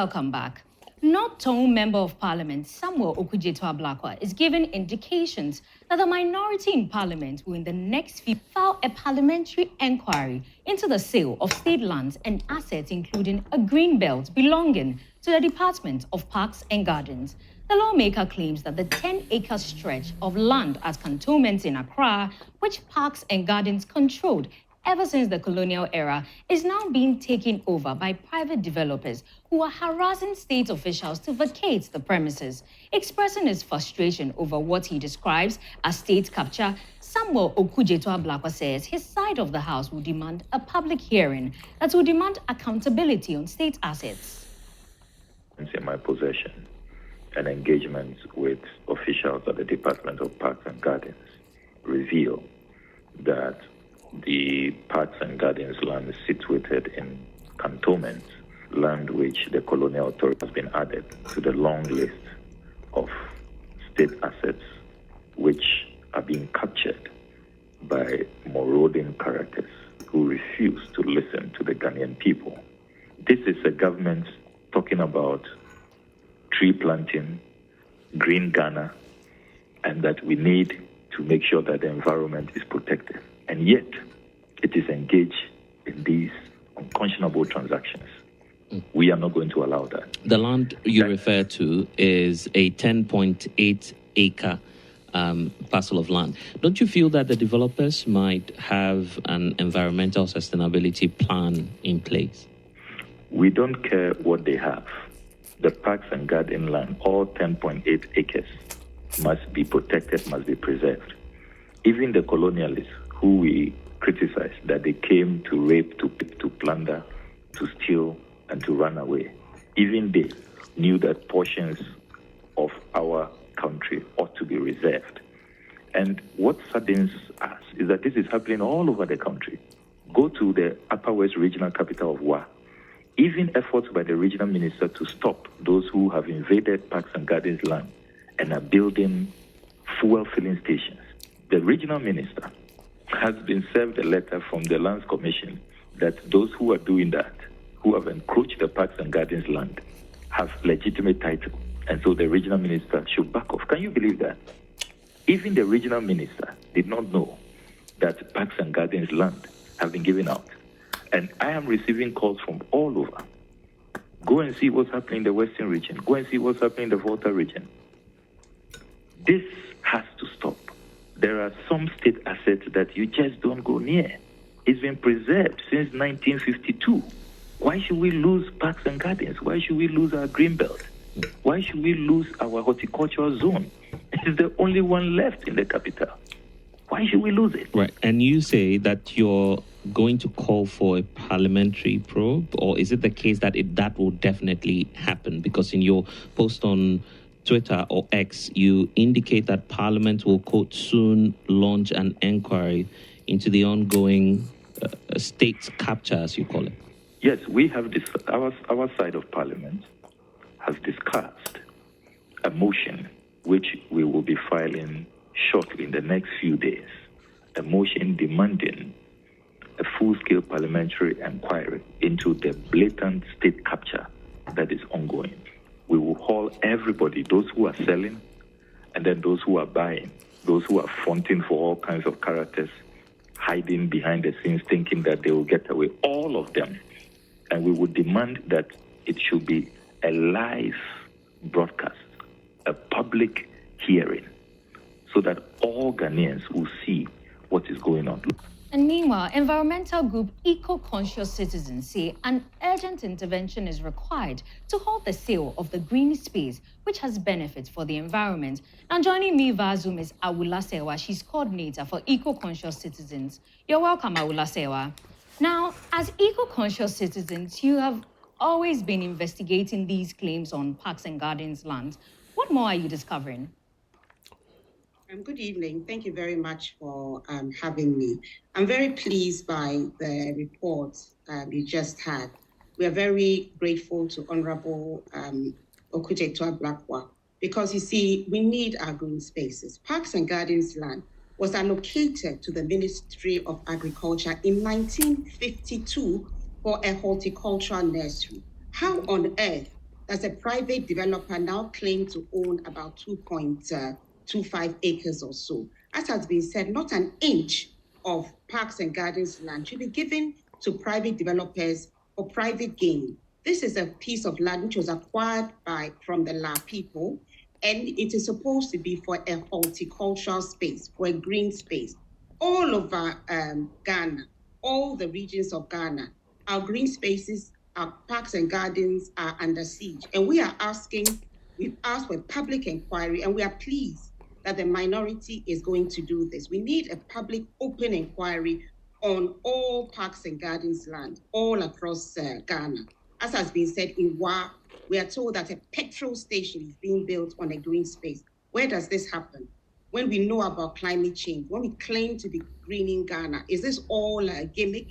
Welcome back. Not-Honourable Member of Parliament Samuel Okudzeto Ablakwa is giving indications that the minority in Parliament will in the next few file a parliamentary enquiry into the sale of state lands and assets, including a green belt belonging to the Department of Parks and Gardens. The lawmaker claims that the 10-acre stretch of land at cantonments in Accra, which Parks and Gardens controlled ever since the colonial era, is now being taken over by private developers who are harassing state officials to vacate the premises. Expressing his frustration over what he describes as state capture, Samuel Okudzeto Ablakwa says his side of the house will demand a public hearing that will demand accountability on state assets. In my possession and engagements with officials at the Department of Parks and Gardens reveal that the Parks and Gardens land is situated in cantonments, land which the colonial authority has been added to the long list of state assets which are being captured by marauding characters who refuse to listen to the Ghanaian people. This is a government talking about tree planting, green Ghana, and that we need to make sure that the environment is protected. And yet, it is engaged in these unconscionable transactions. We are not going to allow that. The land you refer to is a 10.8 acre parcel of land. Don't you feel that the developers might have an environmental sustainability plan in place? We don't care what they have. The Parks and Garden land, all 10.8 acres, must be protected, must be preserved. Even the colonialists who we criticize that they came to rape, to plunder, to steal, and to run away, even they knew that portions of our country ought to be reserved. And what saddens us is that this is happening all over the country. Go to the Upper West Regional Capital of Wa. Even efforts by the regional minister to stop those who have invaded Parks and Gardens land and are building fuel filling stations. The regional minister has been served a letter from the Lands Commission that those who are doing that, who have encroached the Parks and Gardens land, have legitimate title. And so the regional minister should back off. Can you believe that? Even the regional minister did not know that Parks and Gardens land have been given out. And I am receiving calls from all over. Go and see what's happening in the Western region. Go and see what's happening in the Volta region. This has to stop. There are some state assets that you just don't go near. It's been preserved since 1952. Why should we lose Parks and Gardens? Why should we lose our green belt? Why should we lose our horticultural zone? It's the only one left in the capital. Why should we lose it? Right. And you say that you're going to call for a parliamentary probe, or is it the case that that will definitely happen? Because in your post on Twitter or X, you indicate that Parliament will, quote, soon launch an inquiry into the ongoing state capture, as you call it. Yes, we have this. Our side of Parliament has discussed a motion which we will be filing shortly in the next few days, a motion demanding a full-scale parliamentary inquiry into the blatant state capture that is ongoing. We will haul everybody, those who are selling, and then those who are buying, those who are fronting for all kinds of characters, hiding behind the scenes, thinking that they will get away, all of them. And we would demand that it should be a live broadcast, a public hearing, so that all Ghanaians will see what is going on. And meanwhile, environmental group Eco-Conscious Citizens say an urgent intervention is required to halt the sale of the green space, which has benefits for the environment. And joining me via Zoom is Awula Serwah. She's coordinator for Eco-Conscious Citizens. You're welcome, Awula Serwah. Now, as Eco-Conscious Citizens, you have always been investigating these claims on Parks and Gardens lands. What more are you discovering? Good evening. Thank you very much for having me. I'm very pleased by the report you just had. We are very grateful to Honourable Okudzeto Ablakwa because, you see, we need our green spaces. Parks and Gardens land was allocated to the Ministry of Agriculture in 1952 for a horticultural nursery. How on earth does a private developer now claim to own about 2.25 acres or so. As has been said, not an inch of parks and gardens land should be given to private developers for private gain. This is a piece of land which was acquired from the La people, and it is supposed to be for a horticultural space, for a green space. All over Ghana, all the regions of Ghana, our green spaces, our parks and gardens are under siege. And we've asked for a public inquiry, and we are pleased that the minority is going to do this. We need a public open inquiry on all parks and gardens land all across Ghana. As has been said, in Wa, we are told that a petrol station is being built on a green space. Where does this happen? When we know about climate change, when we claim to be greening Ghana, is this all a gimmick?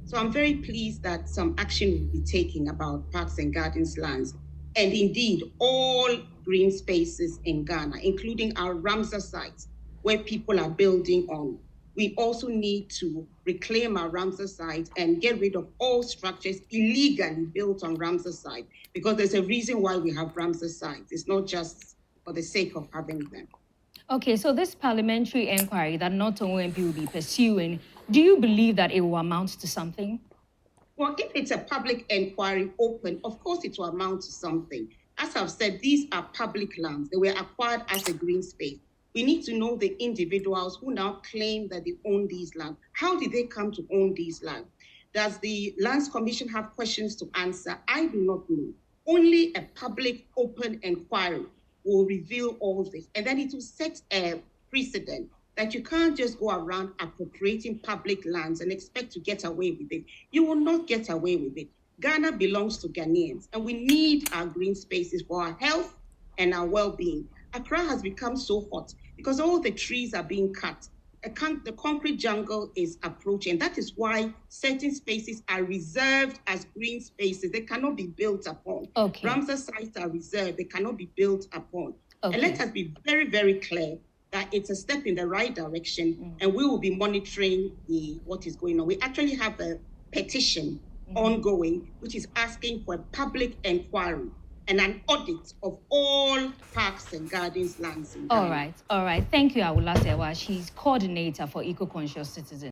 So I'm very pleased that some action will be taken about parks and gardens lands, and indeed all green spaces in Ghana, including our Ramsar sites where people are building on. We also need to reclaim our Ramsar site and get rid of all structures illegally built on Ramsar site, because there's a reason why we have Ramsar sites. It's not just for the sake of having them. Okay, so this parliamentary inquiry that Not OMP will be pursuing, do you believe that it will amount to something? Well, if it's a public inquiry open, of course it will amount to something. As I've said, these are public lands. They were acquired as a green space. We need to know the individuals who now claim that they own these lands. How did they come to own these lands? Does the Lands Commission have questions to answer? I do not know. Only a public open inquiry will reveal all this. And then it will set a precedent that you can't just go around appropriating public lands and expect to get away with it. You will not get away with it. Ghana belongs to Ghanaians, and we need our green spaces for our health and our well-being. Accra has become so hot because all the trees are being cut. The concrete jungle is approaching. That is why certain spaces are reserved as green spaces. They cannot be built upon. Okay. Ramsar sites are reserved. They cannot be built upon. Okay. And let us be very, very clear that it's a step in the right direction, and we will be monitoring what is going on. We actually have a petition ongoing, which is asking for a public inquiry and an audit of all parks and gardens lands in Ghana. All right. Thank you, Awula Serwah. She's coordinator for Eco-Conscious Citizens.